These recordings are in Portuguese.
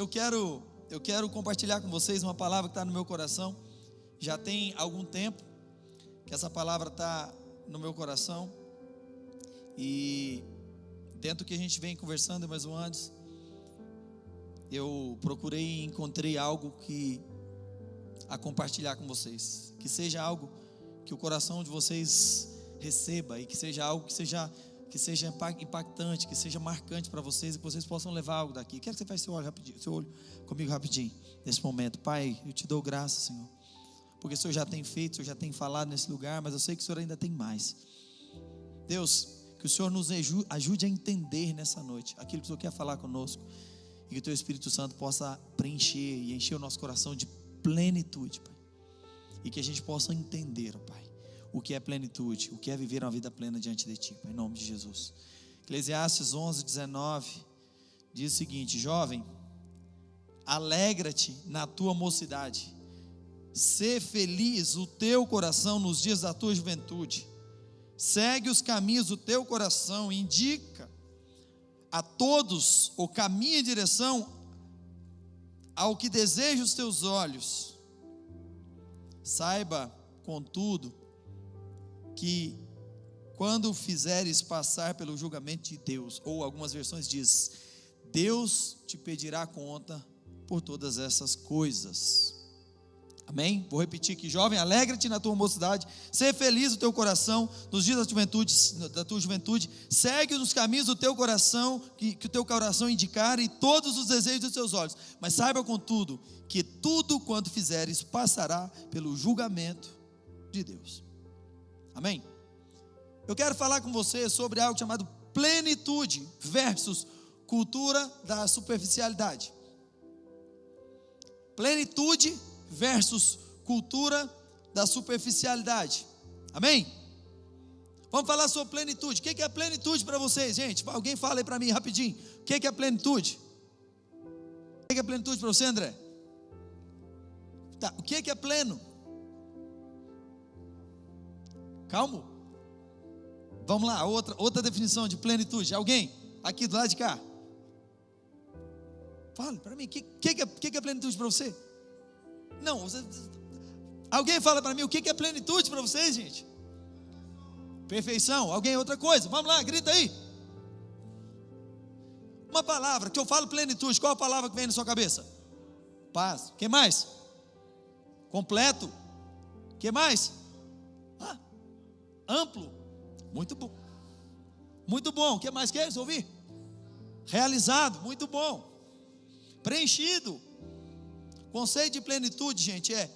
Eu quero compartilhar com vocês uma palavra que está no meu coração. Já tem algum tempo que essa palavra está no meu coração. E dentro do que a gente vem conversando mais um antes, eu procurei e encontrei algo a compartilhar com vocês. Que seja algo que o coração de vocês receba e que seja algo que seja impactante, que seja marcante para vocês e que vocês possam levar algo daqui. Quero que você feche seu olho comigo rapidinho, nesse momento. Pai, eu te dou graça, Senhor, porque o Senhor já tem feito, o Senhor já tem falado nesse lugar, mas eu sei que o Senhor ainda tem mais. Deus, que o Senhor nos ajude a entender nessa noite aquilo que o Senhor quer falar conosco, e que o Teu Espírito Santo possa preencher e encher o nosso coração de plenitude, Pai, e que a gente possa entender, ó Pai, o que é plenitude, o que é viver uma vida plena diante de Ti, Pai, em nome de Jesus. Eclesiastes 11:19 diz o seguinte: jovem, alegra-te na tua mocidade, sê feliz o teu coração nos dias da tua juventude, segue os caminhos do teu coração, indica a todos o caminho em direção ao que deseja os teus olhos. Saiba, contudo, que quando fizeres passar pelo julgamento de Deus, ou algumas versões diz, Deus te pedirá conta por todas essas coisas. Amém? Vou repetir aqui: jovem, alegra-te na tua mocidade, ser feliz o teu coração nos dias da tua juventude, segue os caminhos do teu coração, que o teu coração indicar, e todos os desejos dos teus olhos, mas saiba contudo, que tudo quanto fizeres passará pelo julgamento de Deus. Amém? Eu quero falar com você sobre algo chamado plenitude versus cultura da superficialidade. Plenitude versus cultura da superficialidade. Amém? Vamos falar sobre plenitude. O que é plenitude para vocês, gente? Alguém fala aí para mim rapidinho. O que é plenitude? O que é plenitude para você, André? Tá, o que é pleno? Calma. Vamos lá, outra definição de plenitude. Alguém aqui do lado de cá? Fale para mim, o que é plenitude para você? Não, alguém fala para mim o que é plenitude para vocês, gente? Perfeição. Alguém outra coisa? Vamos lá, grita aí. Uma palavra que eu falo plenitude, qual a palavra que vem na sua cabeça? Paz. O que mais? Completo. O que mais? Amplo. Muito bom. Muito bom. O que mais quer ouvir? Realizado. Muito bom. Preenchido. Conceito de plenitude, gente, é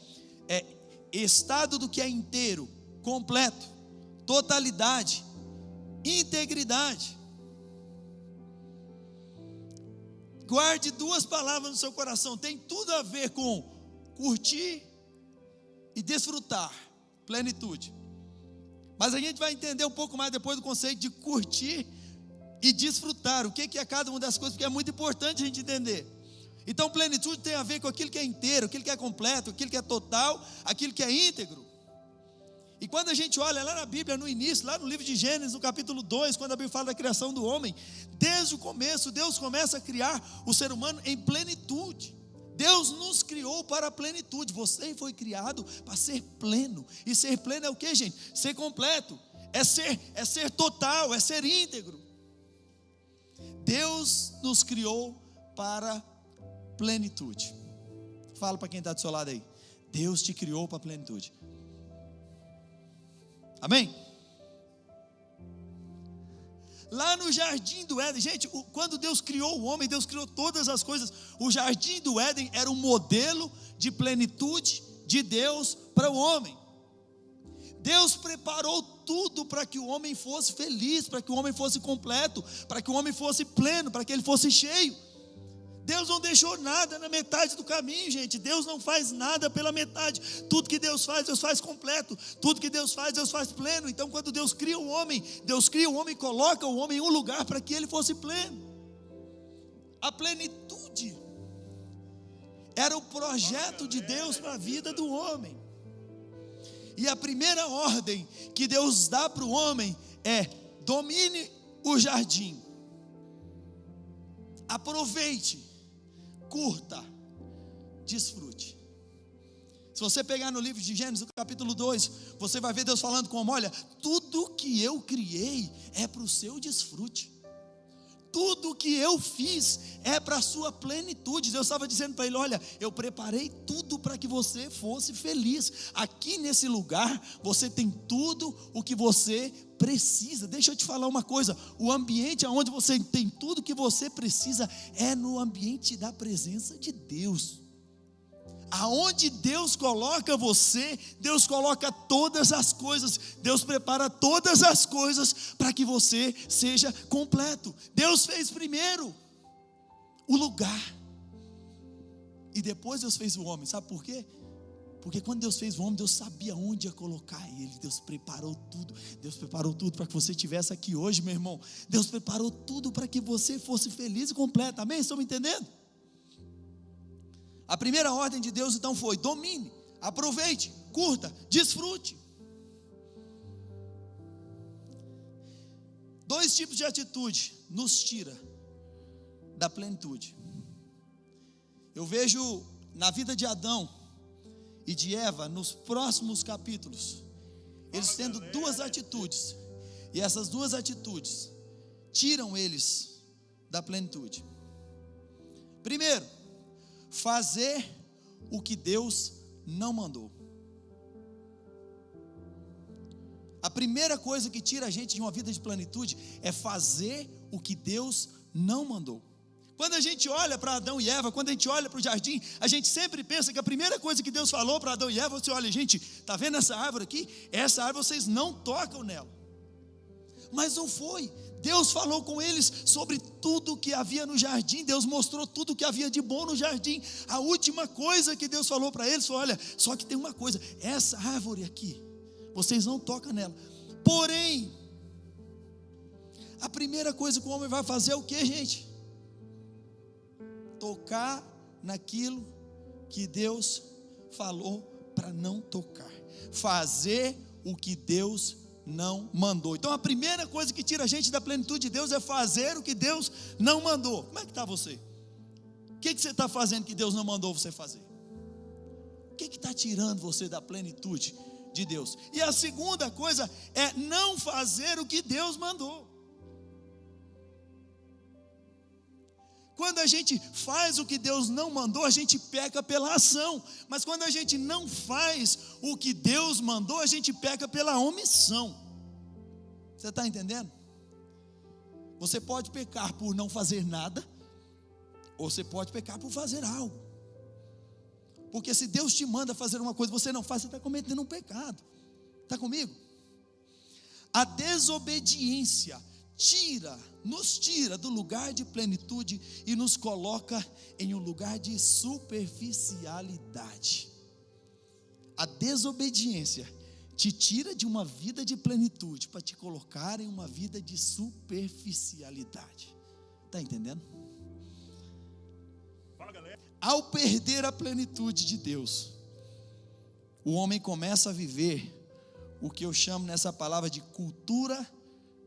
estado do que é inteiro, completo, totalidade, integridade. Guarde duas palavras no seu coração, tem tudo a ver com curtir e desfrutar, plenitude. Mas a gente vai entender um pouco mais depois do conceito de curtir e desfrutar, o que é cada uma das coisas, porque é muito importante a gente entender. Então plenitude tem a ver com aquilo que é inteiro, aquilo que é completo, aquilo que é total, aquilo que é íntegro. E quando a gente olha lá na Bíblia, no início, lá no livro de Gênesis, no capítulo 2, quando a Bíblia fala da criação do homem, desde o começo, Deus começa a criar o ser humano em plenitude. Deus nos criou para a plenitude. Você foi criado para ser pleno. E ser pleno é o que, gente? Ser completo, é ser total, é ser íntegro. Deus nos criou para plenitude. Fala para quem está do seu lado aí: Deus te criou para a plenitude. Amém? Lá no jardim do Éden, gente, quando Deus criou o homem, Deus criou todas as coisas. O jardim do Éden era um modelo de plenitude de Deus para o homem. Deus preparou tudo para que o homem fosse feliz, para que o homem fosse completo, para que o homem fosse pleno, para que ele fosse cheio. Deus não deixou nada na metade do caminho, gente. Deus não faz nada pela metade. Tudo que Deus faz completo. Tudo que Deus faz pleno. Então quando Deus cria o homem e coloca o homem em um lugar para que ele fosse pleno. A plenitude era o projeto de Deus para a vida do homem. E a primeira ordem que Deus dá para o homem é: domine o jardim. Aproveite, curta, desfrute. Se você pegar no livro de Gênesis, no capítulo 2, você vai ver Deus falando como: olha, tudo que eu criei é para o seu desfrute. Tudo que eu fiz é para a sua plenitude. Deus estava dizendo para ele: olha, eu preparei tudo para que você fosse feliz. Aqui nesse lugar, você tem tudo o que você precisa. Deixa eu te falar uma coisa: o ambiente onde você tem tudo o que você precisa é no ambiente da presença de Deus. Aonde Deus coloca você, Deus coloca todas as coisas, Deus prepara todas as coisas para que você seja completo. Deus fez primeiro o lugar, e depois Deus fez o homem. Sabe por quê? Porque quando Deus fez o homem, Deus sabia onde ia colocar ele. Deus preparou tudo para que você estivesse aqui hoje, meu irmão. Deus preparou tudo para que você fosse feliz e completo. Amém? Estão me entendendo? A primeira ordem de Deus então foi: domine, aproveite, curta, desfrute. 2 tipos de atitude nos tira da plenitude. Eu vejo na vida de Adão e de Eva, nos próximos capítulos, eles tendo 2 atitudes, e essas 2 atitudes tiram eles da plenitude. Primeiro, fazer o que Deus não mandou. A primeira coisa que tira a gente de uma vida de plenitude é fazer o que Deus não mandou. Quando a gente olha para Adão e Eva, quando a gente olha para o jardim, a gente sempre pensa que a primeira coisa que Deus falou para Adão e Eva: você olha, gente, está vendo essa árvore aqui? Essa árvore vocês não tocam nela. Mas não foi. Deus falou com eles sobre tudo que havia no jardim. Deus mostrou tudo que havia de bom no jardim. A última coisa que Deus falou para eles foi: olha, só que tem uma coisa, essa árvore aqui, vocês não tocam nela. Porém, a primeira coisa que o homem vai fazer é o que, gente? Tocar naquilo que Deus falou para não tocar. Fazer o que Deus não mandou. Então a primeira coisa que tira a gente da plenitude de Deus é fazer o que Deus não mandou. Como é que está você? O que você está fazendo que Deus não mandou você fazer? O que está tirando você da plenitude de Deus? E a segunda coisa é não fazer o que Deus mandou. Quando a gente faz o que Deus não mandou, a gente peca pela ação. Mas quando a gente não faz o que Deus mandou, a gente peca pela omissão. Você está entendendo? Você pode pecar por não fazer nada, ou você pode pecar por fazer algo. Porque se Deus te manda fazer uma coisa e você não faz, você está cometendo um pecado. Está comigo? A desobediência nos tira do lugar de plenitude e nos coloca em um lugar de superficialidade. A desobediência te tira de uma vida de plenitude para te colocar em uma vida de superficialidade. Está entendendo? Fala, galera. Ao perder a plenitude de Deus, o homem começa a viver o que eu chamo nessa palavra de cultura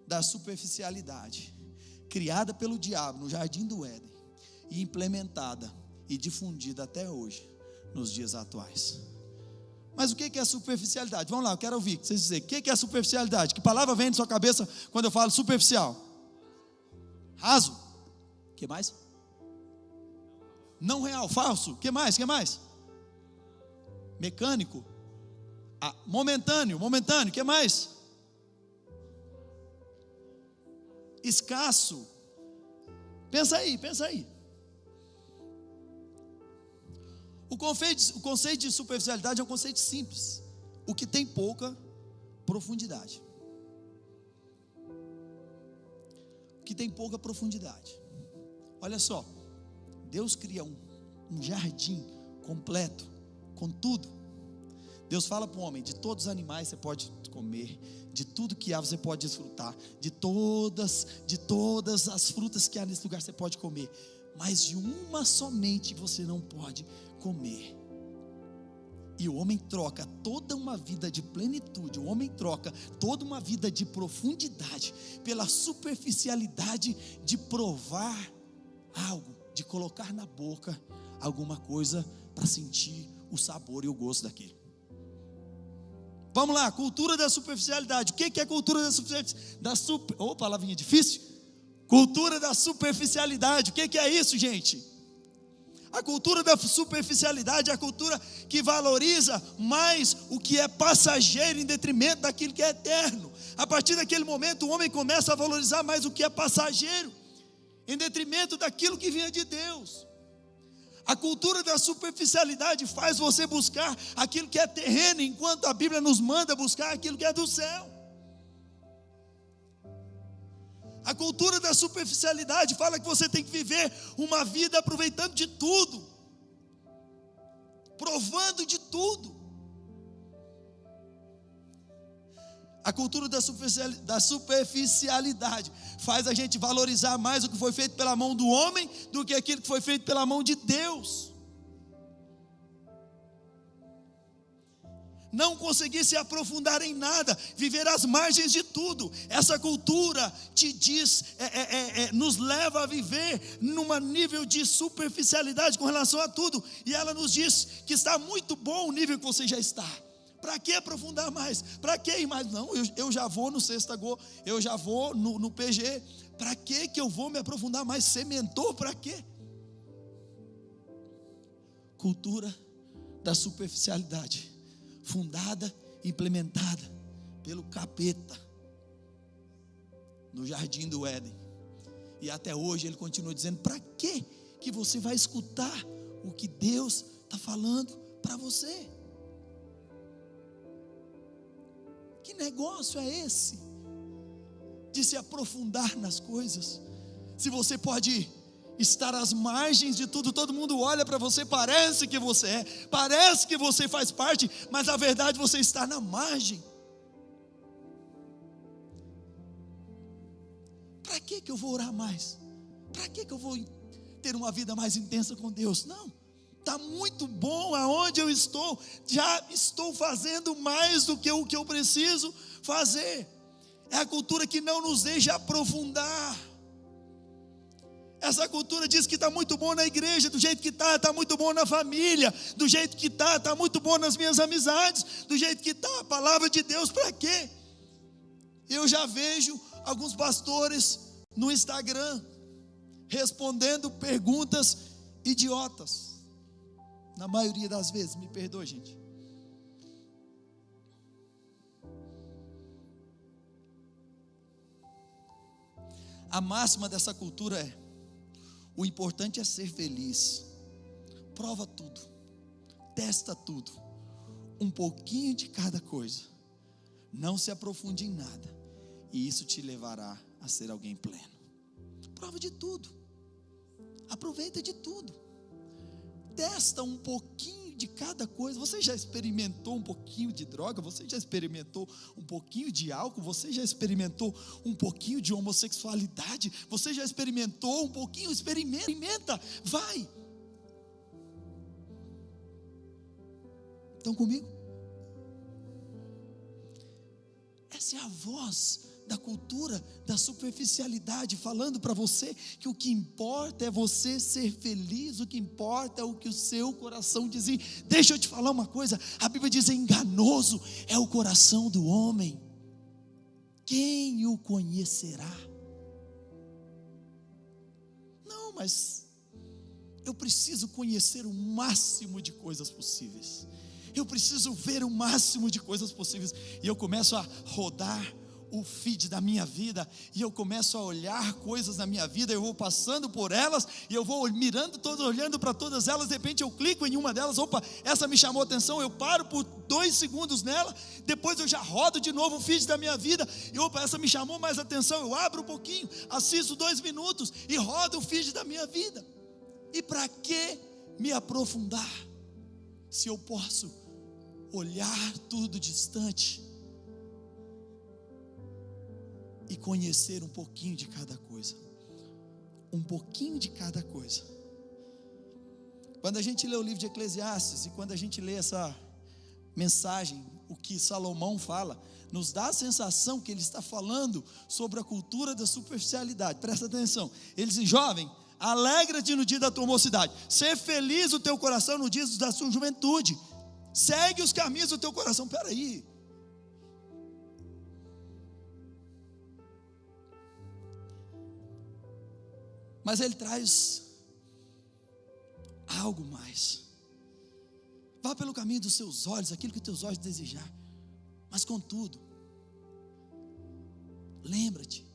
da superficialidade, criada pelo diabo no jardim do Éden e implementada e difundida até hoje, nos dias atuais. Mas o que é superficialidade? Vamos lá, eu quero ouvir vocês dizerem, o que é superficialidade? Que palavra vem na sua cabeça quando eu falo superficial? Raso. O que mais? Não real, falso. O que mais? O que mais? Mecânico. Momentâneo. O que mais? Escasso. Pensa aí. O conceito de superficialidade é um conceito simples, o que tem pouca profundidade. Olha só, Deus cria um jardim completo, com tudo. Deus fala para o homem: de todos os animais você pode comer, de tudo que há você pode desfrutar, de todas as frutas que há nesse lugar você pode comer, mas de uma somente você não pode comer. E o homem troca toda uma vida de plenitude, o homem troca toda uma vida de profundidade pela superficialidade de provar algo, de colocar na boca alguma coisa para sentir o sabor e o gosto daquilo. Vamos lá, cultura da superficialidade. O que é cultura da superficialidade? Palavrinha difícil. Cultura da superficialidade. O que é isso, gente? A cultura da superficialidade é a cultura que valoriza mais o que é passageiro em detrimento daquilo que é eterno. A partir daquele momento o homem começa a valorizar mais o que é passageiro em detrimento daquilo que vinha de Deus. A cultura da superficialidade faz você buscar aquilo que é terreno, enquanto a Bíblia nos manda buscar aquilo que é do céu. A cultura da superficialidade fala que você tem que viver uma vida aproveitando de tudo, provando de tudo. A cultura da superficialidade faz a gente valorizar mais o que foi feito pela mão do homem do que aquilo que foi feito pela mão de Deus. Não conseguir se aprofundar em nada, viver às margens de tudo. Essa cultura te diz, nos leva a viver num nível de superficialidade com relação a tudo. E ela nos diz que está muito bom o nível que você já está. Para que aprofundar mais? Para que ir mais? Não, eu já vou no Sexta-Go, eu já vou no PG. Para que eu vou me aprofundar mais? Ser mentor, para quê? Cultura da superficialidade, fundada, implementada pelo capeta no jardim do Éden. E até hoje ele continua dizendo: para que você vai escutar o que Deus está falando para você? Que negócio é esse de se aprofundar nas coisas? Se você pode estar às margens de tudo, todo mundo olha para você, parece que você parece que você faz parte, mas na verdade você está na margem. Para que eu vou orar mais? Para que eu vou ter uma vida mais intensa com Deus? Não, está muito bom aonde eu estou, já estou fazendo mais do que o que eu preciso fazer. É a cultura que não nos deixa aprofundar. Essa cultura diz que está muito bom na igreja, do jeito que está muito bom na família, do jeito que está muito bom nas minhas amizades, do jeito que está, a palavra de Deus, para quê? Eu já vejo alguns pastores no Instagram respondendo perguntas idiotas, na maioria das vezes, me perdoe, gente. A máxima dessa cultura é: o importante é ser feliz. Prova tudo, testa tudo, um pouquinho de cada coisa. Não se aprofunde em nada, e isso te levará a ser alguém pleno. Prova de tudo, aproveita de tudo, testa um pouquinho de cada coisa. Você já experimentou um pouquinho de droga? Você já experimentou um pouquinho de álcool? Você já experimentou um pouquinho de homossexualidade? Você já experimentou um pouquinho? Experimenta, vai. Estão comigo? Essa é a voz da cultura da superficialidade, falando para você que o que importa é você ser feliz, o que importa é o que o seu coração diz. Deixa eu te falar uma coisa, a Bíblia diz: enganoso é o coração do homem, quem o conhecerá? Não, mas eu preciso conhecer o máximo de coisas possíveis, eu preciso ver o máximo de coisas possíveis, e eu começo a rodar o feed da minha vida, e eu começo a olhar coisas na minha vida, eu vou passando por elas, e eu vou mirando todas, olhando para todas elas. De repente eu clico em uma delas, opa, essa me chamou a atenção, eu paro por 2 segundos nela, depois eu já rodo de novo o feed da minha vida, e opa, essa me chamou mais atenção, eu abro um pouquinho, assisto 2 minutos, e rodo o feed da minha vida. E para que me aprofundar, se eu posso olhar tudo distante e conhecer um pouquinho de cada coisa? Um pouquinho de cada coisa. Quando a gente lê o livro de Eclesiastes, e quando a gente lê essa mensagem, o que Salomão fala, nos dá a sensação que ele está falando sobre a cultura da superficialidade. Presta atenção, ele diz: jovem, Alegra-te no dia da tua mocidade. Ser feliz o teu coração no dia da sua juventude. Segue os caminhos do teu coração. Espera aí. Mas ele traz algo mais. Vá pelo caminho dos seus olhos, aquilo que os teus olhos desejar. Mas contudo, lembra-te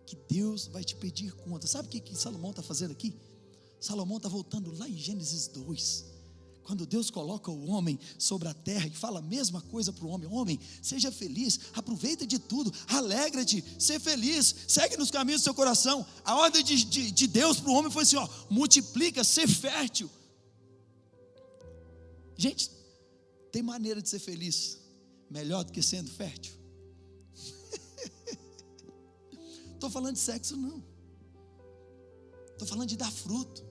que Deus vai te pedir conta. Sabe o que Salomão está fazendo aqui? Salomão está voltando lá em Gênesis 2. Quando Deus coloca o homem sobre a terra e fala a mesma coisa para o homem: homem, seja feliz, aproveita de tudo, alegra-te, ser feliz, segue nos caminhos do seu coração. A ordem de Deus para o homem foi assim: multiplica, ser fértil. Gente, tem maneira de ser feliz melhor do que sendo fértil? Estou falando de sexo, não. Estou falando de dar fruto.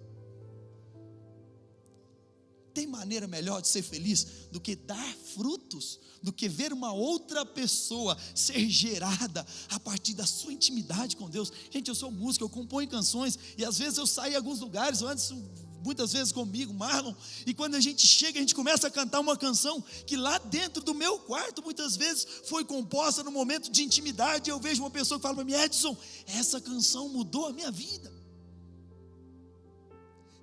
Tem maneira melhor de ser feliz do que dar frutos, do que ver uma outra pessoa ser gerada a partir da sua intimidade com Deus. Gente, eu sou músico, eu componho canções, e às vezes eu saio em alguns lugares, muitas vezes comigo, Marlon, e quando a gente chega, a gente começa a cantar uma canção que lá dentro do meu quarto, muitas vezes foi composta no momento de intimidade. Eu vejo uma pessoa que fala para mim: Edson, essa canção mudou a minha vida.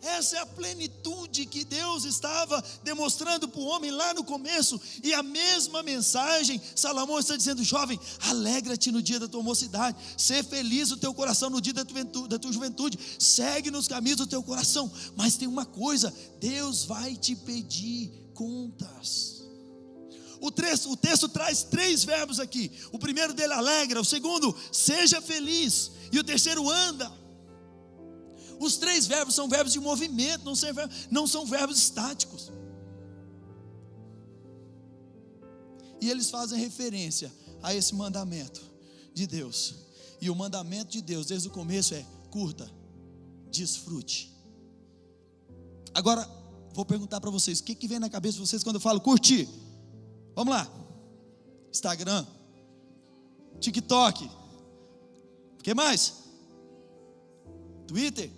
Essa é a plenitude que Deus estava demonstrando para o homem lá no começo. E a mesma mensagem, Salomão está dizendo: jovem, alegra-te no dia da tua mocidade, ser feliz o teu coração no dia da tua juventude, segue nos caminhos do teu coração. Mas tem uma coisa: Deus vai te pedir contas. O texto traz 3 verbos aqui. O primeiro dele, alegra. O segundo, seja feliz. E o terceiro, anda. Os 3 verbos são verbos de movimento, não são verbos estáticos. E eles fazem referência a esse mandamento de Deus. E o mandamento de Deus desde o começo é: curta, desfrute. Agora, vou perguntar para vocês: o que vem na cabeça de vocês quando eu falo curtir? Vamos lá. Instagram, TikTok, o que mais? Twitter,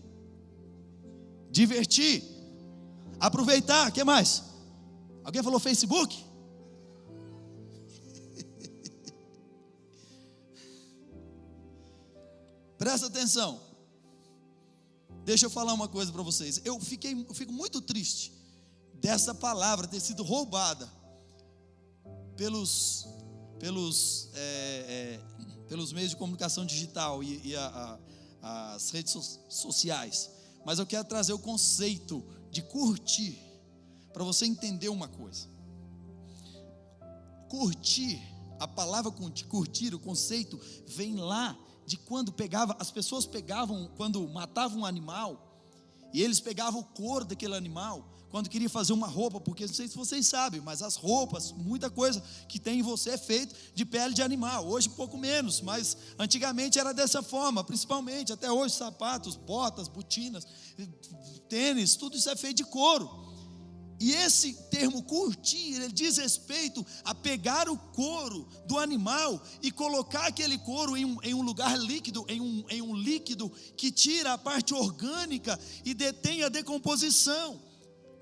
divertir, aproveitar, o que mais? Alguém falou Facebook? Presta atenção. Deixa eu falar uma coisa para vocês. Eu fico muito triste dessa palavra ter sido roubada pelos meios de comunicação digital e as redes sociais. Mas eu quero trazer o conceito de curtir, para você entender uma coisa. Curtir, a palavra curtir, o conceito vem lá de quando as pessoas pegavam, quando matavam um animal, e eles pegavam o couro daquele animal, quando queria fazer uma roupa, porque não sei se vocês sabem, mas as roupas, muita coisa que tem em você é feito de pele de animal. Hoje um pouco menos, mas antigamente era dessa forma, principalmente, até hoje sapatos, botas, botinas, tênis, tudo isso é feito de couro. E esse termo curtir, ele diz respeito a pegar o couro do animal e colocar aquele couro em um lugar líquido, em um líquido que tira a parte orgânica e detém a decomposição.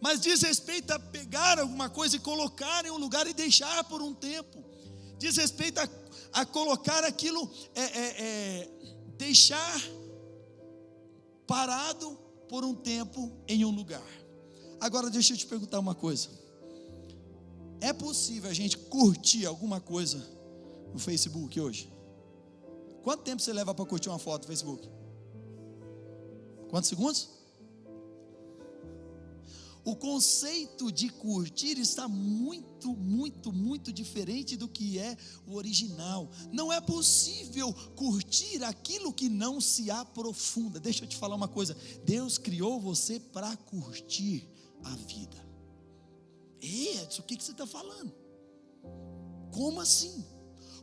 Mas diz respeito a pegar alguma coisa e colocar em um lugar e deixar por um tempo. Diz respeito a colocar aquilo, deixar parado por um tempo em um lugar. Agora deixa eu te perguntar uma coisa: é possível a gente curtir alguma coisa no Facebook hoje? Quanto tempo você leva para curtir uma foto no Facebook? Quantos segundos? O conceito de curtir está muito, muito, muito diferente do que é o original. Não é possível curtir aquilo que não se aprofunda. Deixa eu te falar uma coisa: Deus criou você para curtir a vida. Ei, Edson, o que você está falando? Como assim?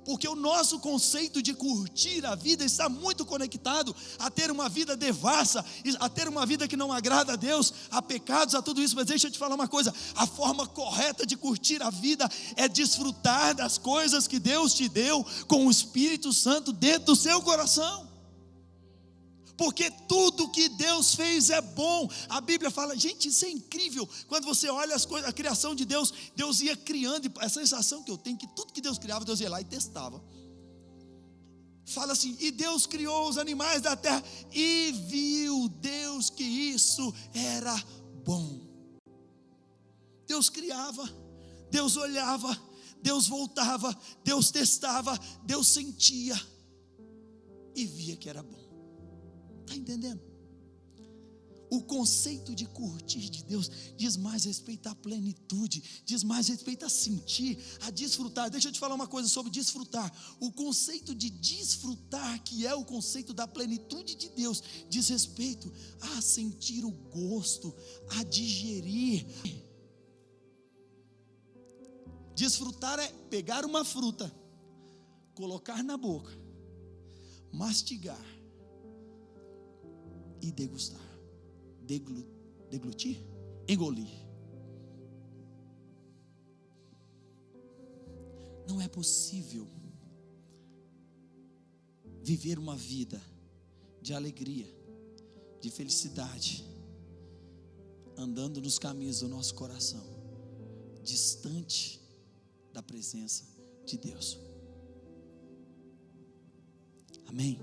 Porque o nosso conceito de curtir a vida está muito conectado a ter uma vida devassa, a ter uma vida que não agrada a Deus, a pecados, a tudo isso. Mas deixa eu te falar uma coisa: a forma correta de curtir a vida é desfrutar das coisas que Deus te deu com o Espírito Santo dentro do seu coração. porque tudo que Deus fez é bom. A Bíblia fala, gente, isso é incrível. Quando você olha as coisas, a criação de Deus, Deus ia criando, e a sensação que eu tenho, que tudo que Deus criava, Deus ia lá e testava. Fala assim, e Deus criou os animais da terra, e viu Deus que isso era bom. Deus criava, Deus olhava, Deus voltava, Deus testava, Deus sentia, e via que era bom. Está entendendo? O conceito de curtir de Deus diz mais respeito à plenitude, diz mais respeito a sentir, a desfrutar. Deixa eu te falar uma coisa sobre desfrutar. O conceito de desfrutar, que é o conceito da plenitude de Deus, diz respeito a sentir o gosto, a digerir. Desfrutar é pegar uma fruta, colocar na boca, mastigar e degustar. Deglutir? Engolir. Não é possível viver uma vida de alegria, de felicidade, andando nos caminhos do nosso coração, distante da presença de Deus. Amém?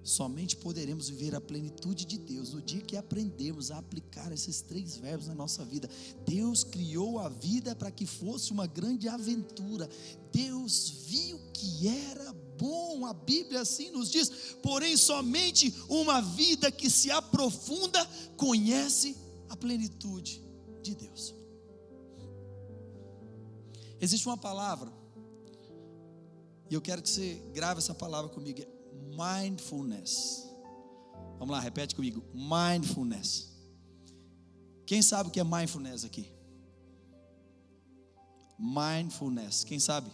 Somente poderemos viver a plenitude de Deus no dia que aprendemos a aplicar esses 3 verbos na nossa vida. Deus criou a vida para que fosse uma grande aventura. Deus viu que era bom, a Bíblia assim nos diz. Porém, somente uma vida que se aprofunda conhece a plenitude de Deus. Existe uma palavra, e eu quero que você grave essa palavra comigo: mindfulness. Vamos lá, repete comigo: mindfulness. Quem sabe o que é mindfulness aqui? Mindfulness, quem sabe?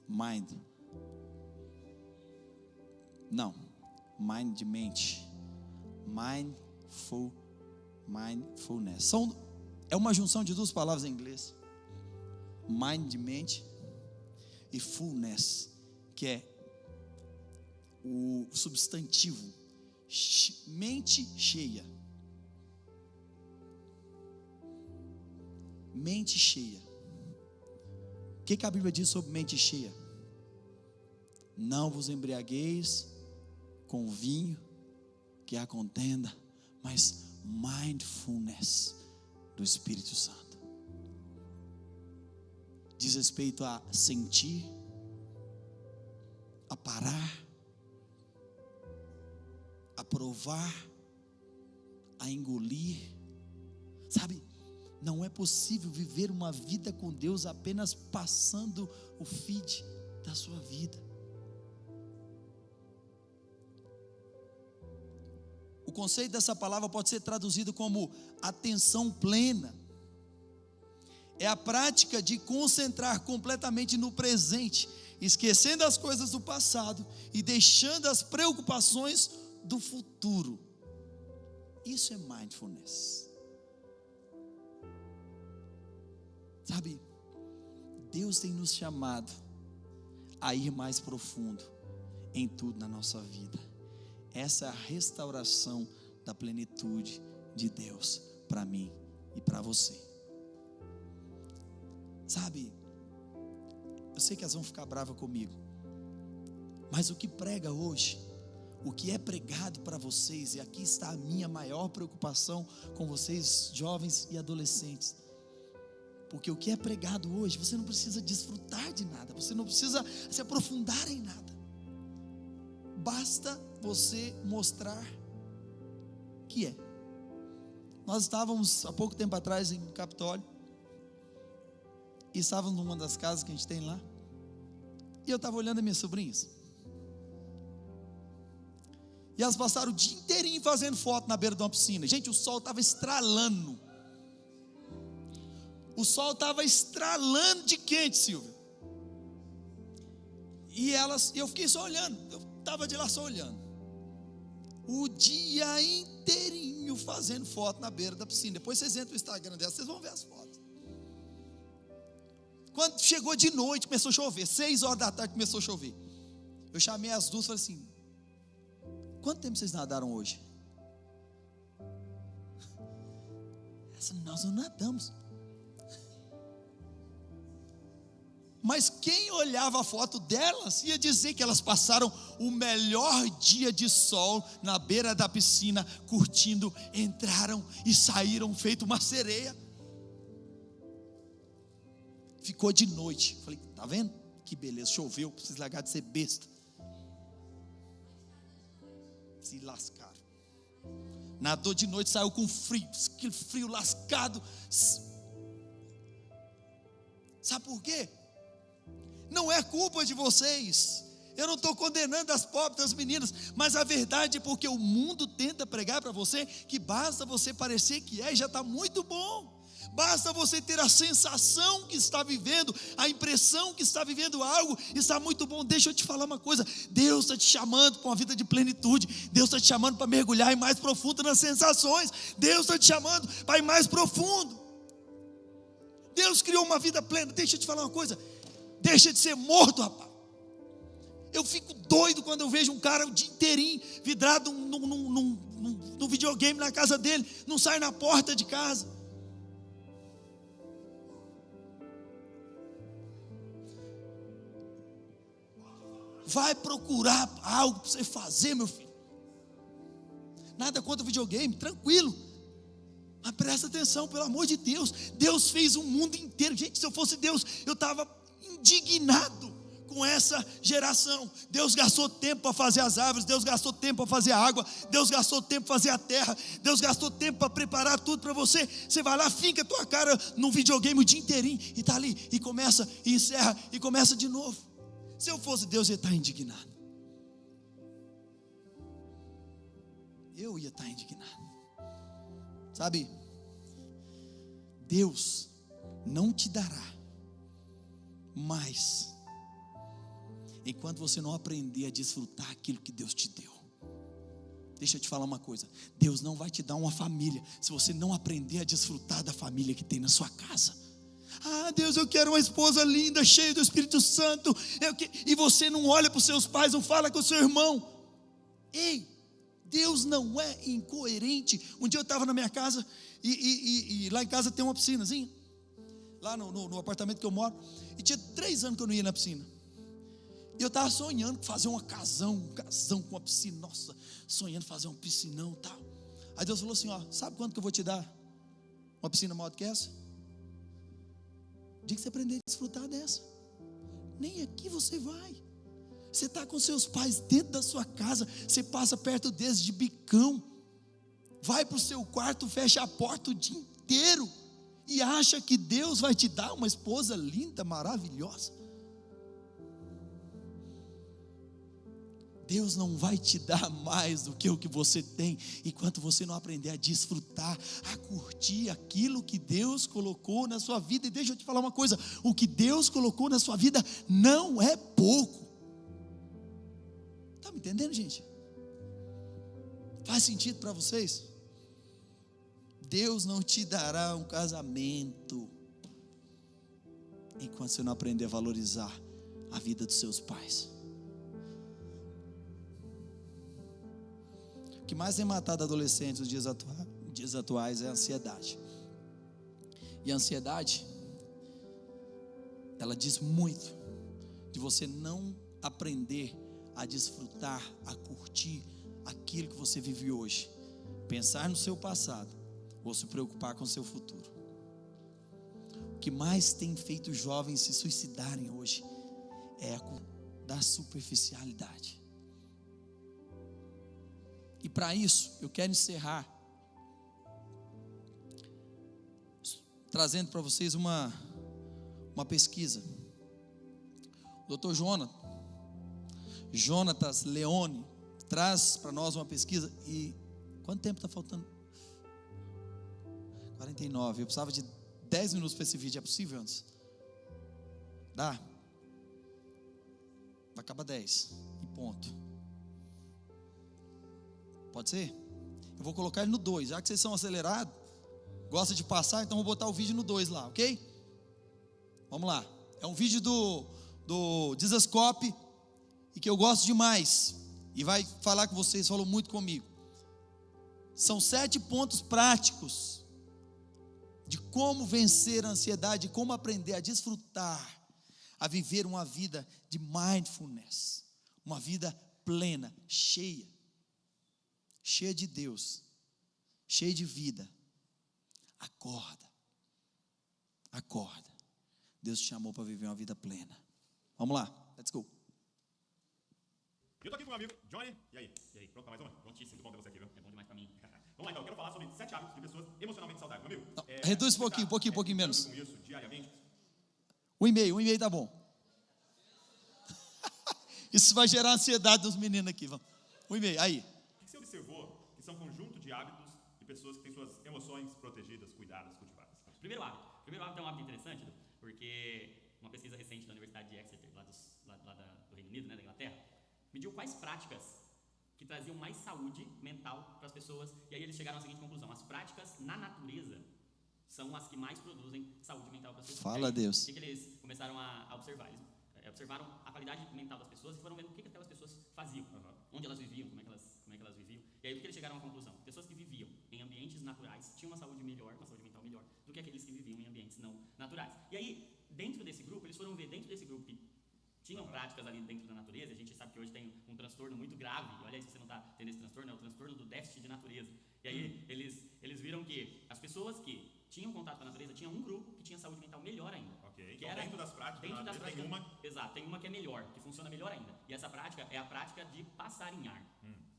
Mind. Não, mind de mente. Mindfulness. É uma junção de 2 palavras em inglês: mind de mente e fullness, que é o substantivo, mente cheia. Mente cheia. O que a Bíblia diz sobre mente cheia? Não vos embriagueis com vinho, que há contenda, mas mindfulness do Espírito Santo. Diz respeito a sentir, a parar, a provar, a engolir. Sabe, não é possível viver uma vida com Deus apenas passando o feed da sua vida. O conceito dessa palavra pode ser traduzido como atenção plena. É a prática de concentrar completamente no presente, esquecendo as coisas do passado e deixando as preocupações do futuro. Isso é mindfulness. Sabe, Deus tem nos chamado a ir mais profundo em tudo na nossa vida. Essa é a restauração da plenitude de Deus para mim e para você. Sabe, eu sei que elas vão ficar bravas comigo, mas o que prega hoje, o que é pregado para vocês, e aqui está a minha maior preocupação com vocês, jovens e adolescentes, porque o que é pregado hoje, você não precisa desfrutar de nada, você não precisa se aprofundar em nada, basta você mostrar que é. Nós estávamos há pouco tempo atrás em Capitólio, e estávamos numa das casas que a gente tem lá, e eu estava olhando as minhas sobrinhas, e elas passaram o dia inteirinho fazendo foto na beira de uma piscina. Gente, o sol estava estralando, de quente, Silvia, e eu fiquei só olhando, eu estava de lá só olhando, o dia inteirinho fazendo foto na beira da piscina. Depois vocês entram no Instagram dela, vocês vão ver as fotos. Quando chegou de noite, começou a chover, 6 horas da tarde começou a chover. Eu chamei as duas e falei assim: Quanto tempo vocês nadaram hoje? Nós não nadamos. Mas quem olhava a foto delas ia dizer que elas passaram o melhor dia de sol na beira da piscina, curtindo, entraram e saíram feito uma sereia. Ficou de noite. Falei, tá vendo? Que beleza, choveu, preciso largar de ser besta. Se lascaram. Nadou de noite, saiu com frio, aquele frio lascado. Sabe por quê? Não é culpa de vocês. Eu não estou condenando as pobres, das meninas, mas a verdade é porque o mundo tenta pregar para você que basta você parecer que é e já está muito bom. Basta você ter a sensação que está vivendo, a impressão que está vivendo algo, está muito bom. Deixa eu te falar uma coisa, Deus está te chamando para uma vida de plenitude, Deus está te chamando para mergulhar em mais profundo nas sensações, Deus está te chamando para ir mais profundo. Deus criou uma vida plena. Deixa eu te falar uma coisa, deixa de ser morto, rapaz. Eu fico doido quando eu vejo um cara o dia inteirinho vidrado num videogame na casa dele, não sai na porta de casa. Vai procurar algo para você fazer, meu filho. Nada contra o videogame, tranquilo. Mas presta atenção, pelo amor de Deus. Deus fez um mundo inteiro. Gente, se eu fosse Deus, eu estava indignado com essa geração. Deus gastou tempo para fazer as árvores, Deus gastou tempo para fazer a água, Deus gastou tempo para fazer a terra, Deus gastou tempo para preparar tudo para você. Você vai lá, finca a tua cara num videogame o dia inteirinho e está ali, e começa, e encerra, e começa de novo. Se eu fosse Deus, eu ia estar indignado. Eu ia estar indignado. Sabe, Deus não te dará mais enquanto você não aprender a desfrutar aquilo que Deus te deu. Deixa eu te falar uma coisa, Deus não vai te dar uma família se você não aprender a desfrutar da família que tem na sua casa. Ah, Deus, eu quero uma esposa linda, cheia do Espírito Santo. E você não olha para os seus pais, não fala com o seu irmão. Ei, Deus não é incoerente. Um dia eu estava na minha casa e lá em casa tem uma piscinazinha, lá no apartamento que eu moro, e tinha 3 anos que eu não ia na piscina. E eu estava sonhando fazer um casão com uma piscina. Nossa, sonhando fazer um piscinão e tal. Aí Deus falou assim, ó, sabe quanto que eu vou te dar? Uma piscina maior do que essa? O dia que você aprender a desfrutar dessa, nem aqui você vai. Você está com seus pais dentro da sua casa, você passa perto deles de bicão, vai para o seu quarto, fecha a porta o dia inteiro e acha que Deus vai te dar uma esposa linda, maravilhosa. Deus não vai te dar mais do que o que você tem, enquanto você não aprender a desfrutar, a curtir aquilo que Deus colocou na sua vida. E deixa eu te falar uma coisa, o que Deus colocou na sua vida não é pouco. Está me entendendo, gente? Faz sentido para vocês? Deus não te dará um casamento enquanto você não aprender a valorizar a vida dos seus pais. O que mais tem matado adolescentes nos dias atuais é a ansiedade. E a ansiedade, ela diz muito de você não aprender a desfrutar, a curtir aquilo que você vive hoje, pensar no seu passado ou se preocupar com o seu futuro. O que mais tem feito os jovens se suicidarem hoje é a da superficialidade. E para isso, eu quero encerrar trazendo para vocês uma pesquisa. O Dr. Jonatas Leone traz para nós uma pesquisa. E quanto tempo está faltando? 49. Eu precisava de 10 minutos para esse vídeo. É possível antes? Dá? Vai acabar 10 e ponto. Pode ser? Eu vou colocar ele no 2. Já que vocês são acelerados, gostam de passar, então vou botar o vídeo no 2 lá, ok? Vamos lá. É um vídeo do Dizascope e que eu gosto demais. e vai falar com vocês, falou muito comigo. São 7 pontos práticos de como vencer a ansiedade, como aprender a desfrutar, a viver uma vida de mindfulness, uma vida plena, cheia de Deus, cheia de vida. Acorda. Deus te chamou para viver uma vida plena. Vamos lá, let's go. Eu tô aqui com meu amigo Johnny. E aí? Pronto pra mais uma? Prontíssimo, bom ter você aqui, viu? É bom demais pra mim. Vamos lá então, eu quero falar sobre 7 hábitos de pessoas emocionalmente saudáveis, meu amigo. Não, reduz um pouquinho menos. Com isso diariamente. 1,5 tá bom. Isso vai gerar ansiedade dos meninos aqui, vamos. 1,5, aí. O que você observou que são um conjunto de hábitos de pessoas que têm suas emoções protegidas, cuidadas, cultivadas? Primeiro hábito é um hábito interessante, porque uma pesquisa recente da Universidade de Exeter, lá do Reino Unido, né, da Inglaterra, mediu quais práticas que traziam mais saúde mental para as pessoas, e aí eles chegaram à seguinte conclusão: as práticas na natureza são as que mais produzem saúde mental para as pessoas. Fala, aí, Deus. O que eles começaram a observar? Eles observaram a qualidade mental das pessoas e foram vendo o que aquelas pessoas faziam, onde elas viviam, como é que elas viviam. E aí o que eles chegaram à conclusão? Pessoas que viviam em ambientes naturais tinham uma saúde mental melhor do que aqueles que viviam em ambientes não naturais. E aí, dentro desse grupo, eles foram ver dentro desse grupo que tinham práticas ali dentro da natureza. A gente sabe que hoje tem um transtorno muito grave, olha aí, se você não está tendo esse transtorno, é o transtorno do déficit de natureza. E aí eles viram que as pessoas que tinham contato com a natureza, tinha um grupo que tinha saúde mental melhor ainda. Ok, que então era, dentro das práticas tem uma... Exato, tem uma que é melhor, que funciona melhor ainda. E essa prática é a prática de passarinhar.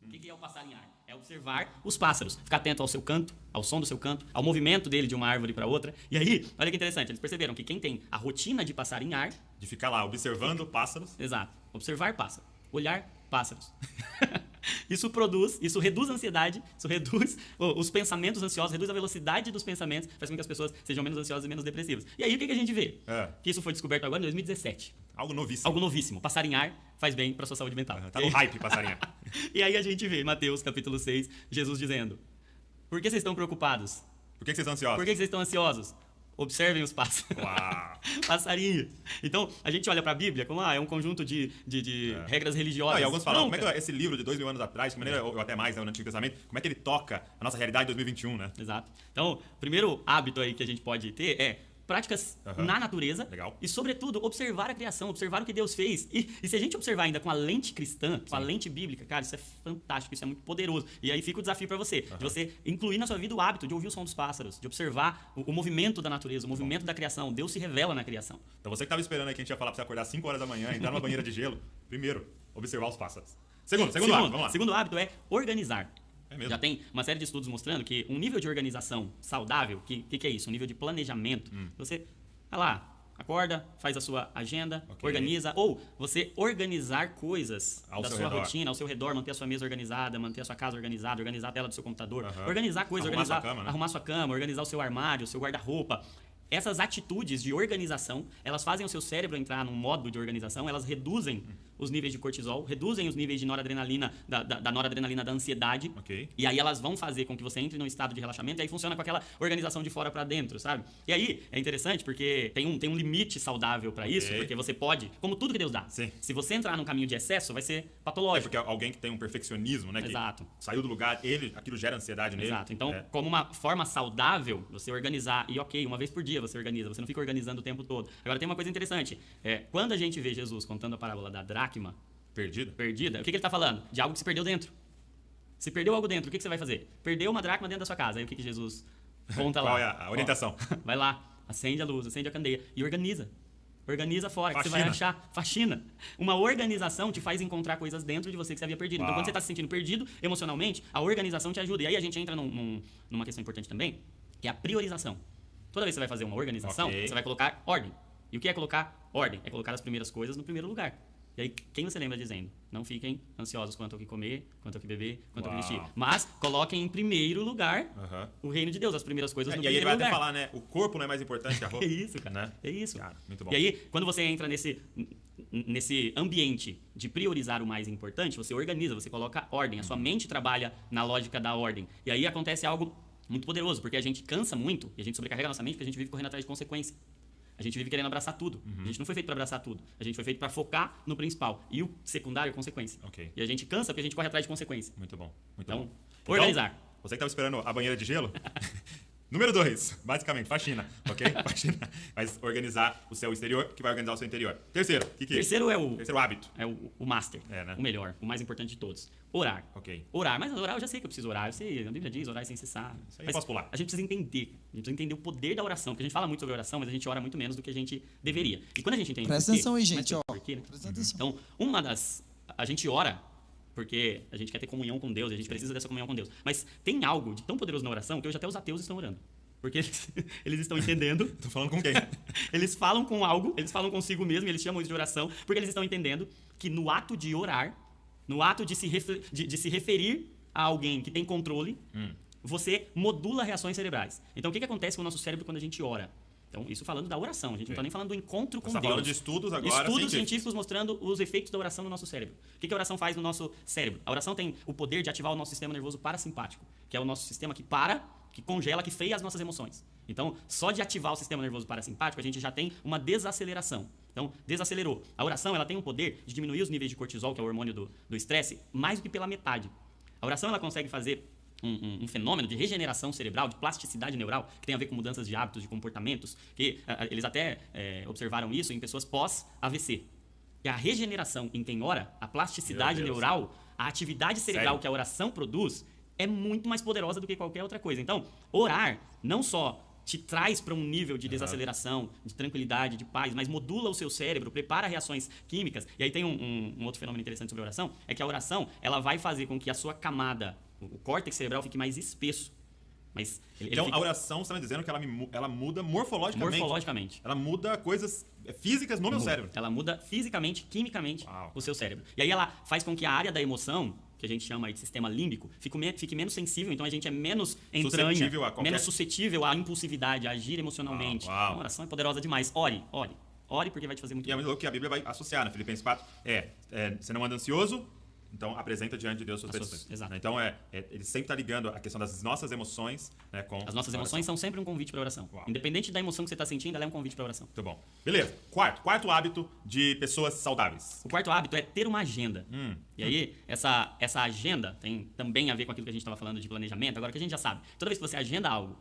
O que é o passarinhar? É observar os pássaros, ficar atento ao seu canto, ao som do seu canto, ao movimento dele de uma árvore para outra. E aí, olha que interessante, eles perceberam que quem tem a rotina de passarinhar... De ficar lá observando pássaros. Exato, observar pássaros, olhar pássaros. Isso reduz a ansiedade, isso reduz os pensamentos ansiosos, reduz a velocidade dos pensamentos, faz com que as pessoas sejam menos ansiosas e menos depressivas. E aí o que a gente vê? Que isso foi descoberto agora em 2017. Algo novíssimo. Algo novíssimo. Passarinhar faz bem para a sua saúde mental. Tá no hype passarinhar. E aí a gente vê, Mateus capítulo 6, Jesus dizendo: por que vocês estão preocupados? Por que vocês estão ansiosos? Por que vocês estão ansiosos? Observem os pássaros. Uau. Passarinho. Então, a gente olha para a Bíblia como é um conjunto de regras religiosas. E alguns falam, como é que esse livro de 2000 anos atrás, ou até mais, né, no Antigo Testamento, como é que ele toca a nossa realidade de 2021, né? Exato. Então, o primeiro hábito aí que a gente pode ter é práticas na natureza. Legal. E, sobretudo, observar a criação, observar o que Deus fez. E se a gente observar ainda com a lente cristã, com a lente bíblica, cara, isso é fantástico, isso é muito poderoso. E aí fica o desafio para você, de você incluir na sua vida o hábito de ouvir o som dos pássaros, de observar o movimento da natureza, o movimento da criação. Deus se revela na criação. Então você que estava esperando aí que a gente ia falar para você acordar às 5 horas da manhã, entrar numa banheira de gelo, primeiro, observar os pássaros. Segundo hábito, vamos lá. Segundo hábito é organizar. É mesmo? Já tem uma série de estudos mostrando que um nível de organização saudável, que é isso? Um nível de planejamento. Você vai lá, acorda, faz a sua agenda, organiza, ou você organizar coisas da sua rotina, ao seu redor, manter a sua mesa organizada, manter a sua casa organizada, organizar a tela do seu computador, organizar coisas, arrumar sua cama, organizar o seu armário, o seu guarda-roupa. Essas atitudes de organização, elas fazem o seu cérebro entrar num modo de organização, elas reduzem os níveis de cortisol, reduzem os níveis de noradrenalina, da noradrenalina da ansiedade. E aí elas vão fazer com que você entre num estado de relaxamento, e aí funciona com aquela organização de fora para dentro, sabe? E aí é interessante porque tem um limite saudável para isso, porque você pode, como tudo que Deus dá. Sim. Se você entrar num caminho de excesso, vai ser patológico. Porque alguém que tem um perfeccionismo, né? Exato. Que saiu do lugar, aquilo gera ansiedade nele. Exato. Então, como uma forma saudável, você organizar, e uma vez por dia você organiza, você não fica organizando o tempo todo. Agora tem uma coisa interessante, quando a gente vê Jesus contando a parábola da dracma perdida, o que ele está falando? De algo que se perdeu dentro. Se perdeu algo dentro, o que você vai fazer? Perdeu uma dracma dentro da sua casa. Aí o que Jesus conta lá? Qual é a orientação? Vai lá, acende a luz, acende a candeia e organiza. Organiza fora, que você vai achar. Faxina. Uma organização te faz encontrar coisas dentro de você que você havia perdido. Então, quando você está se sentindo perdido emocionalmente, a organização te ajuda. E aí a gente entra numa questão importante também, que é a priorização. Toda vez que você vai fazer uma organização, você vai colocar ordem. E o que é colocar ordem? É colocar as primeiras coisas no primeiro lugar. E aí, quem você lembra dizendo? Não fiquem ansiosos quanto ao que comer, quanto ao que beber, quanto ao que vestir. Mas coloquem em primeiro lugar o reino de Deus, as primeiras coisas no primeiro lugar. E aí ele vai até falar, né? O corpo não é mais importante que a roupa. É isso, cara. Né? É isso. Cara, muito bom. E aí, quando você entra nesse ambiente de priorizar o mais importante, você organiza, você coloca ordem. A sua mente trabalha na lógica da ordem. E aí acontece algo muito poderoso, porque a gente cansa muito e a gente sobrecarrega a nossa mente porque a gente vive correndo atrás de consequência. A gente vive querendo abraçar tudo. A gente não foi feito para abraçar tudo. A gente foi feito para focar no principal. E o secundário é consequência. Ok. E a gente cansa porque a gente corre atrás de consequência. Muito bom. Muito Então, bom. organizar. Então, você que estava esperando a banheira de gelo? Número 2, basicamente, faxina, ok? Faxina. Mas organizar o seu exterior, que vai organizar o seu interior. Terceiro, o que é? Terceiro é o Terceiro hábito. É o master, né? o melhor, o mais importante de todos. Orar. Ok. Orar, mas orar eu já sei que eu preciso orar. Eu sei, a Bíblia diz, orar sem cessar. Isso aí Mas posso pular. a gente precisa entender. A gente precisa entender o poder da oração. Porque a gente fala muito sobre oração, mas a gente ora muito menos do que a gente deveria. E quando a gente entende Presta por quê, atenção aí, mas gente, ó. por quê, né? Presta atenção. Então, uma das... A gente ora porque a gente quer ter comunhão com Deus, a gente precisa dessa comunhão com Deus. Mas tem algo de tão poderoso na oração que hoje até os ateus estão orando. Porque eles estão entendendo. Tô falando com quem? Eles falam com algo, eles falam consigo mesmo, e eles chamam isso de oração, porque eles estão entendendo que no ato de orar, no ato de se referir a alguém que tem controle, você modula reações cerebrais. Então, o que acontece com o nosso cérebro quando a gente ora? Então, isso falando da oração, a gente não está nem falando do encontro com Você Deus. tá falando de estudos agora Estudos científicos mostrando os efeitos da oração no nosso cérebro. O que a oração faz no nosso cérebro? A oração tem o poder de ativar o nosso sistema nervoso parasimpático, que é o nosso sistema que que congela, que freia as nossas emoções. Então, só de ativar o sistema nervoso parasimpático, a gente já tem uma desaceleração. Então, desacelerou. A oração ela tem o poder de diminuir os níveis de cortisol, que é o hormônio do estresse, mais do que pela metade. A oração ela consegue fazer um fenômeno de regeneração cerebral, de plasticidade neural, que tem a ver com mudanças de hábitos, de comportamentos, que eles até observaram isso em pessoas pós-AVC. E a regeneração em quem ora, a plasticidade neural, a atividade cerebral que a oração produz, é muito mais poderosa do que qualquer outra coisa. Então, orar não só te traz para um nível de desaceleração, de tranquilidade, de paz, mas modula o seu cérebro, prepara reações químicas. E aí tem um outro fenômeno interessante sobre a oração, é que a oração ela vai fazer com que a sua camada, o córtex cerebral, fique mais espesso. Mas então, a oração, você está me dizendo que ela muda morfologicamente. Morfologicamente. Ela muda coisas físicas no meu cérebro. Ela muda fisicamente, quimicamente o seu cérebro. E aí ela faz com que a área da emoção, que a gente chama de sistema límbico, fique menos sensível. Então a gente é menos entranha, menos suscetível à impulsividade, a agir emocionalmente. Então, a oração é poderosa demais. Ore porque vai te fazer muito bem. E é muito louco que a Bíblia vai associar, né? Filipenses 4, você não anda ansioso, então apresenta diante de Deus suas petições. Exato. Então, ele sempre está ligando a questão das nossas emoções, né, com as nossas emoções são sempre um convite para oração. Uau. Independente da emoção que você está sentindo, ela é um convite para oração. Muito bom. Beleza. Quarto hábito de pessoas saudáveis. O quarto hábito é ter uma agenda. E aí, essa agenda tem também a ver com aquilo que a gente estava falando de planejamento, agora que a gente já sabe. Toda vez que você agenda algo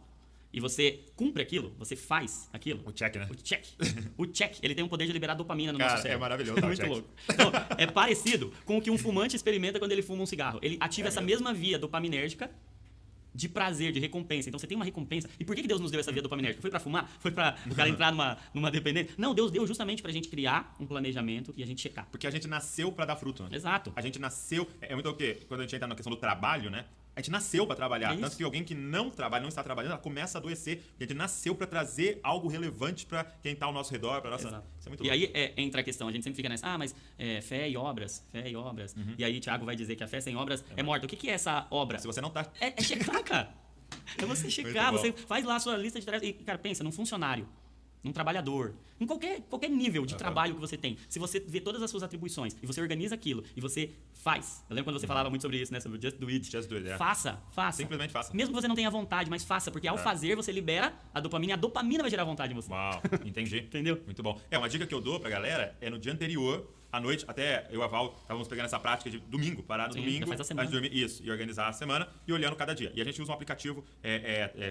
e você cumpre aquilo, você faz aquilo. O check, né? O check, ele tem o poder de liberar dopamina no nosso cérebro. É maravilhoso. Muito louco. Então, é parecido com o que um fumante experimenta quando ele fuma um cigarro. Ele ativa essa mesma via dopaminérgica de prazer, de recompensa. Então você tem uma recompensa. E por que Deus nos deu essa via dopaminérgica? Foi para fumar? Foi para o cara entrar numa dependência? Não, Deus deu justamente para a gente criar um planejamento e a gente checar. Porque a gente nasceu para dar fruto. Né? Exato. A gente nasceu... É muito o quê? Quando a gente entra na questão do trabalho, né? A gente nasceu para trabalhar. Tanto que alguém que não trabalha, não está trabalhando, ela começa a adoecer. A gente nasceu para trazer algo relevante para quem está ao nosso redor, para nossa... Exato. Isso é muito e louco. aí entra a questão, a gente sempre fica nessa, mas fé e obras. E aí Tiago vai dizer que a fé sem obras é morta. O que é essa obra? Se você não tá... É checar, cara. É você checar, você faz lá a sua lista de tarefas. E, cara, pensa num funcionário, num trabalhador, em qualquer nível de trabalho que você tem. Se você vê todas as suas atribuições e você organiza aquilo e você faz. Eu lembro quando você falava muito sobre isso, né? Sobre o Just Do It. Just do it, Faça. Simplesmente faça. Mesmo que você não tenha vontade, mas faça, porque ao fazer você libera a dopamina e a dopamina vai gerar vontade em você. Uau, entendi. Entendeu? Muito bom. Uma dica que eu dou pra galera é no dia anterior, à noite, até eu e a Val estávamos pegando essa prática de domingo, parar no domingo, faz a semana. antes de dormir, isso, e organizar a semana e olhando cada dia. E a gente usa um aplicativo,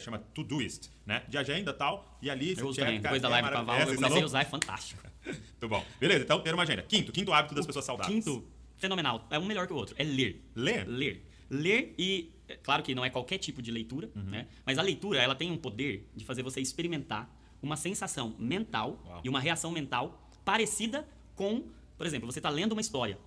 chama Todoist, né? De agenda e tal, e ali Eu uso também, depois da live com a Val, eu comecei a usar, é fantástico. Muito bom. Beleza, então ter uma agenda. Quinto hábito das pessoas saudáveis. Quinto, fenomenal, é um melhor que o outro, é ler. Ler e, claro que não é qualquer tipo de leitura, né? Mas a leitura, ela tem um poder de fazer você experimentar uma sensação mental e uma reação mental parecida com, por exemplo, você está lendo uma história.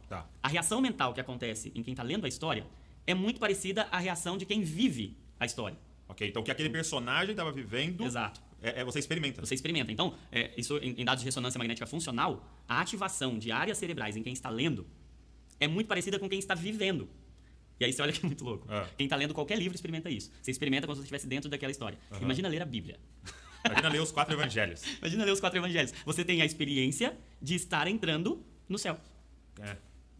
A reação mental que acontece em quem está lendo a história é muito parecida à reação de quem vive a história. Ok, então o que aquele personagem estava vivendo... Exato. Você experimenta. Você experimenta. Então, isso em dados de ressonância magnética funcional, a ativação de áreas cerebrais em quem está lendo é muito parecida com quem está vivendo. E aí você olha que é muito louco. Quem está lendo qualquer livro experimenta isso. Você experimenta como se você estivesse dentro daquela história. Imagina ler a Bíblia. Imagina ler os 4 evangelhos. Imagina ler os 4 evangelhos. Você tem a experiência de estar entrando no céu.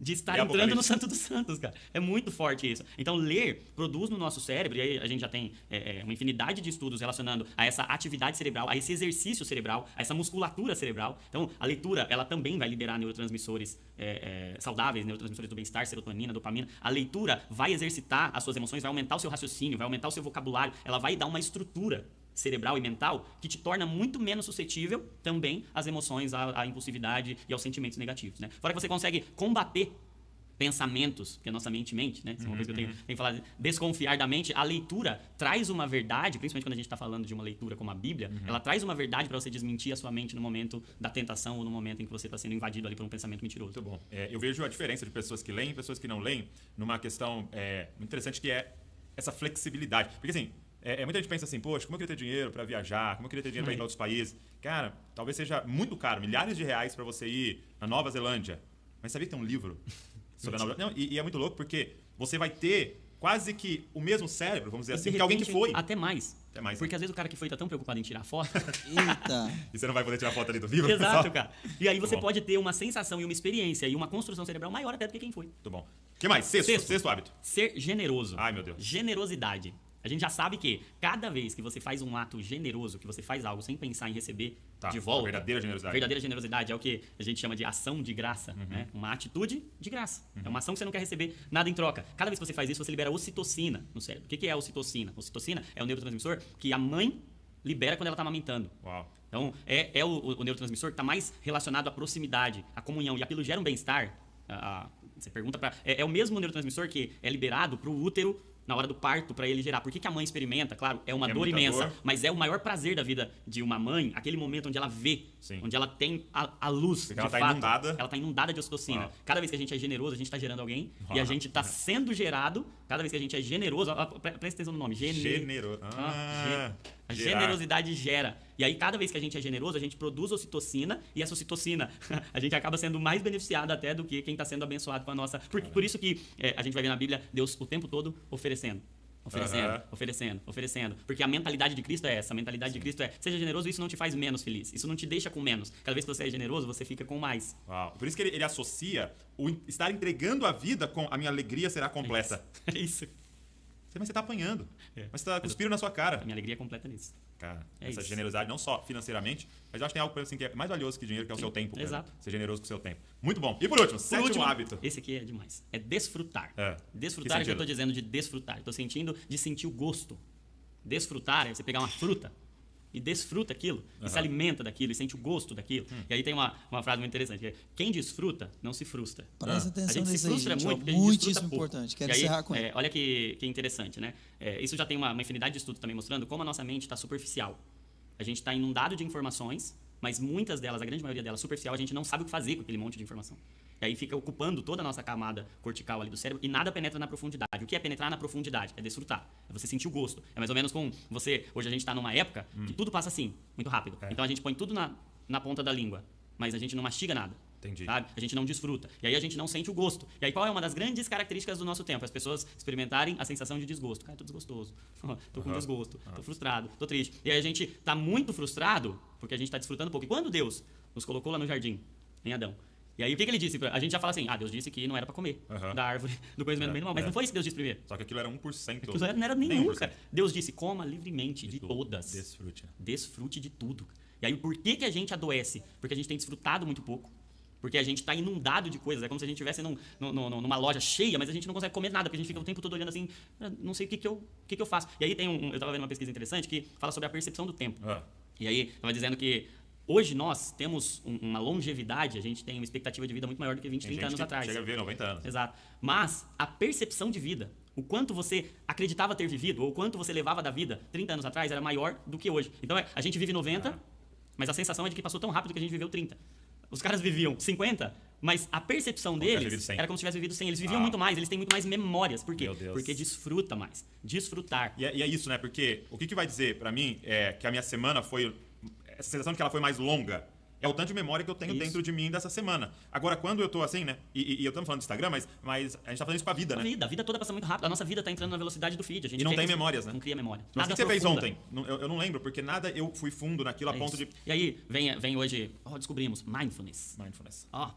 de estar E entrando no Apocalipse. Santo dos Santos, cara. É muito forte isso. Então, ler produz no nosso cérebro, e aí a gente já tem uma infinidade de estudos relacionando a essa atividade cerebral, a esse exercício cerebral, a essa musculatura cerebral. Então, a leitura, ela também vai liberar neurotransmissores saudáveis, neurotransmissores do bem-estar, serotonina, dopamina. A leitura vai exercitar as suas emoções, vai aumentar o seu raciocínio, vai aumentar o seu vocabulário, ela vai dar uma estrutura cerebral e mental que te torna muito menos suscetível também às emoções, à impulsividade e aos sentimentos negativos, né? Fora que você consegue combater pensamentos, porque a nossa mente mente, né? Isso é uma coisa que eu tenho que falar, desconfiar da mente. A leitura traz uma verdade, principalmente quando a gente está falando de uma leitura como a Bíblia, ela traz uma verdade para você desmentir a sua mente no momento da tentação ou no momento em que você está sendo invadido ali por um pensamento mentiroso. Muito bom. Eu vejo a diferença de pessoas que leem e pessoas que não leem numa questão muito interessante, que é essa flexibilidade. Porque assim, muita gente pensa assim, poxa, como eu queria ter dinheiro para viajar, como eu queria ter dinheiro para ir para outros países. Cara, talvez seja muito caro, milhares de reais para você ir na Nova Zelândia. Mas sabia que tem um livro sobre a Nova Zelândia? Não, e é muito louco porque você vai ter quase que o mesmo cérebro, vamos dizer assim, que alguém que foi. Até mais. Até mais, Porque né? às vezes o cara que foi tá tão preocupado em tirar foto. Eita. E você não vai poder tirar foto ali do livro? Exato, só? cara. E aí você Muito bom. pode ter uma sensação e uma experiência e uma construção cerebral maior até do que quem foi. Muito bom. O que mais? Sexto hábito. Ser generoso. Ai, meu Deus. Generosidade. A gente já sabe que cada vez que você faz um ato generoso, que você faz algo sem pensar em receber de volta. A verdadeira generosidade. Verdadeira generosidade é o que a gente chama de ação de graça, né? Uma atitude de graça. É uma ação que você não quer receber nada em troca. Cada vez que você faz isso, você libera ocitocina no cérebro. O que é a ocitocina? Ocitocina é o neurotransmissor que a mãe libera quando ela está amamentando. Uau. Então, é o neurotransmissor que está mais relacionado à proximidade, à comunhão. E aquilo gera um bem-estar. Você pergunta para... É o mesmo neurotransmissor que é liberado para o útero na hora do parto, para ele gerar. Por que a mãe experimenta? Claro, é uma dor muita imensa, dor. mas é o maior prazer da vida de uma mãe, aquele momento onde ela vê, Sim. onde ela tem a luz, Porque de ela tá fato. inundada. Ela está inundada de ocitocina. Uau. Cada vez que a gente é generoso, a gente está gerando alguém, e Uau. a gente está sendo gerado, cada vez que a gente é generoso, presta atenção no nome, Generoso. a Gerar. generosidade gera. E aí, cada vez que a gente é generoso, a gente produz ocitocina, e essa ocitocina, a gente acaba sendo mais beneficiado até do que quem está sendo abençoado com a nossa... Por isso que a gente vai ver na Bíblia Deus o tempo todo oferecendo. Oferecendo. Porque a mentalidade de Cristo é essa. A mentalidade de Cristo é, seja generoso, isso não te faz menos feliz. Isso não te deixa com menos. Cada vez que você é generoso, você fica com mais. Uau. Por isso que ele associa o estar entregando a vida com a minha alegria será completa. É isso. Mas você tá apanhando. É. Mas você tá cuspindo na sua cara. A minha alegria é completa nisso. Cara, É essa isso. generosidade não só financeiramente, mas eu acho que tem algo assim, que é mais valioso que dinheiro, que é o seu tempo. cara. Exato. Ser generoso com o seu tempo. Muito bom. E por último, Por sétimo último, hábito. esse aqui é demais. É desfrutar. Que Desfrutar é o que eu sentido? estou dizendo de desfrutar. Estou sentindo de sentir o gosto. Desfrutar é você pegar uma fruta e desfruta aquilo, e se alimenta daquilo, e sente o gosto daquilo. E aí tem uma frase muito interessante, que é, quem desfruta, não se frustra. Presta A atenção gente se nisso aí, frustra gente. muito, Ó, porque a gente desfruta muitíssimo pouco. importante. Quero E aí, encerrar com ele. olha que interessante, né? Isso já tem uma infinidade de estudos também mostrando como a nossa mente está superficial. A gente está inundado de informações, mas muitas delas, a grande maioria delas superficial, a gente não sabe o que fazer com aquele monte de informação. E aí fica ocupando toda a nossa camada cortical ali do cérebro e nada penetra na profundidade. O que é penetrar na profundidade? É desfrutar. É você sentir o gosto. É mais ou menos com você... Hoje a gente está numa época que tudo passa assim, muito rápido. Então a gente põe tudo na ponta da língua, mas a gente não mastiga nada. Entendi. Sabe? A gente não desfruta. E aí a gente não sente o gosto. E aí qual é uma das grandes características do nosso tempo? As pessoas experimentarem a sensação de desgosto. Cara, tô desgostoso. Tô com desgosto. Tô frustrado. Tô triste. E aí a gente tá muito frustrado porque a gente tá desfrutando pouco. E quando Deus nos colocou lá no jardim, em Adão, e aí o que ele disse? A gente já fala assim, Deus disse que não era para comer da árvore do conhecimento do bem e do mal. Mas não foi isso que Deus disse primeiro. Só que aquilo era 1%. Não era nenhum, 1%. cara. Deus disse, coma livremente de todas. Desfrute. Desfrute de tudo. E aí por que a gente adoece? Porque a gente tem desfrutado muito pouco. Porque a gente está inundado de coisas. É como se a gente estivesse numa loja cheia, mas a gente não consegue comer nada, porque a gente fica o tempo todo olhando assim, não sei o que eu faço. E aí eu estava vendo uma pesquisa interessante que fala sobre a percepção do tempo. E aí estava dizendo que hoje nós temos uma longevidade, a gente tem uma expectativa de vida muito maior do que 20, 30 anos atrás. Chega a ver 90 anos. Exato. Mas a percepção de vida, o quanto você acreditava ter vivido, ou o quanto você levava da vida 30 anos atrás, era maior do que hoje. Então a gente vive 90, mas a sensação é de que passou tão rápido que a gente viveu 30. Os caras viviam 50, mas a percepção deles era como se tivesse vivido 100. Eles viviam muito mais, eles têm muito mais memórias. Por quê? Meu Deus. Porque desfruta mais. Desfrutar. E é isso, né? Porque o que vai dizer pra mim é que a minha semana foi... Essa sensação de que ela foi mais longa É o tanto de memória que eu tenho dentro de mim dessa semana. Agora, quando eu tô assim, né? E eu estamos falando do Instagram, mas a gente tá falando isso com a vida, né? A vida toda passa muito rápido. A nossa vida tá entrando na velocidade do feed. A gente E não tem memórias, né? Não cria memória. Mas o que você fez ontem? Eu não lembro, porque nada eu fui fundo naquilo a ponto de... E aí, vem hoje, descobrimos, mindfulness.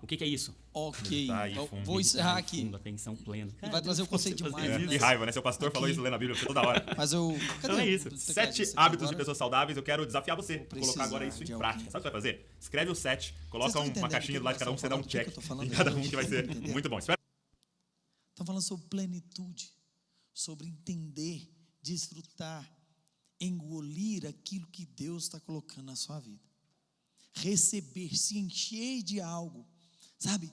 O que é isso? Ok, Tá aí, fundo. vou encerrar aqui. Fundo, atenção plena. E vai trazer o conceito de mindfulness. Que raiva, né? Seu pastor falou isso lendo a Bíblia toda hora. Mas eu... Então é isso. 7 hábitos de pessoas saudáveis. Eu quero desafiar você a precisar colocar agora isso de em alguém. prática. Sabe o que você vai fazer? Escreve o 7, coloca Vocês estão uma entendendo caixinha do lado de cada um, você dá um do que eu check tô falando em cada um hoje? que vai ser Entendeu? muito bom. Espera. Estamos falando sobre plenitude, sobre entender, desfrutar, engolir aquilo que Deus está colocando na sua vida. Receber, se encher de algo, sabe?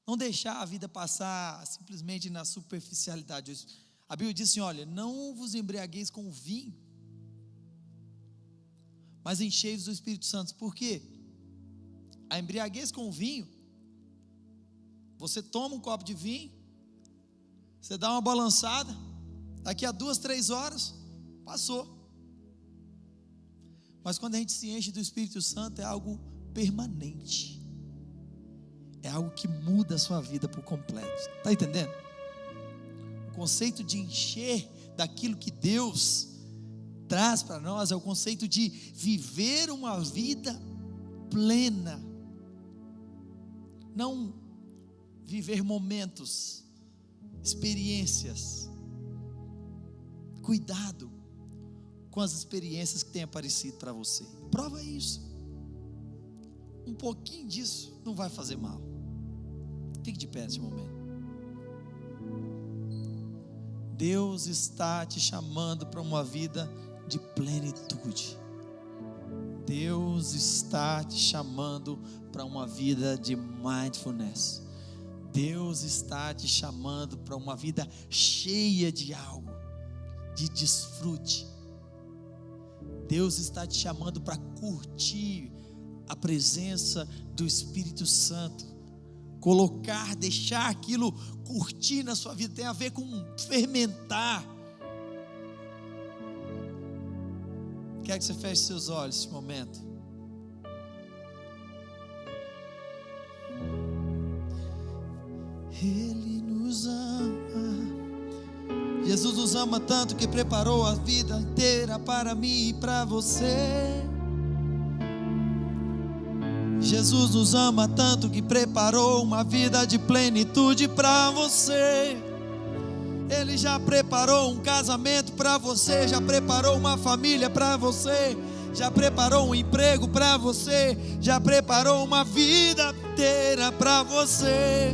Não deixar a vida passar simplesmente na superficialidade. A Bíblia diz assim, olha, não vos embriagueis com o vinho, mas enchei-vos do Espírito Santo. Por quê? A embriaguez com o vinho, você toma um copo de vinho, você dá uma balançada, daqui a 2, 3 horas, passou. Mas quando a gente se enche do Espírito Santo, é algo permanente. É algo que muda a sua vida por completo. Está entendendo? O conceito de encher daquilo que Deus traz para nós é o conceito de viver uma vida plena. Não viver momentos, experiências. Cuidado com as experiências que têm aparecido para você. Prova isso. Um pouquinho disso não vai fazer mal. Fique de pé nesse momento. Deus está te chamando para uma vida de plenitude. Deus está te chamando para uma vida de mindfulness. Deus está te chamando para uma vida cheia de algo, de desfrute. Deus está te chamando para curtir a presença do Espírito Santo. Colocar, deixar aquilo curtir na sua vida, tem a ver com fermentar. Quero que você feche seus olhos nesse momento. Ele nos ama. Jesus nos ama tanto que preparou a vida inteira para mim e para você. Jesus nos ama tanto que preparou uma vida de plenitude para você. Ele já preparou um casamento para você, já preparou uma família para você, já preparou um emprego para você, já preparou uma vida inteira para você.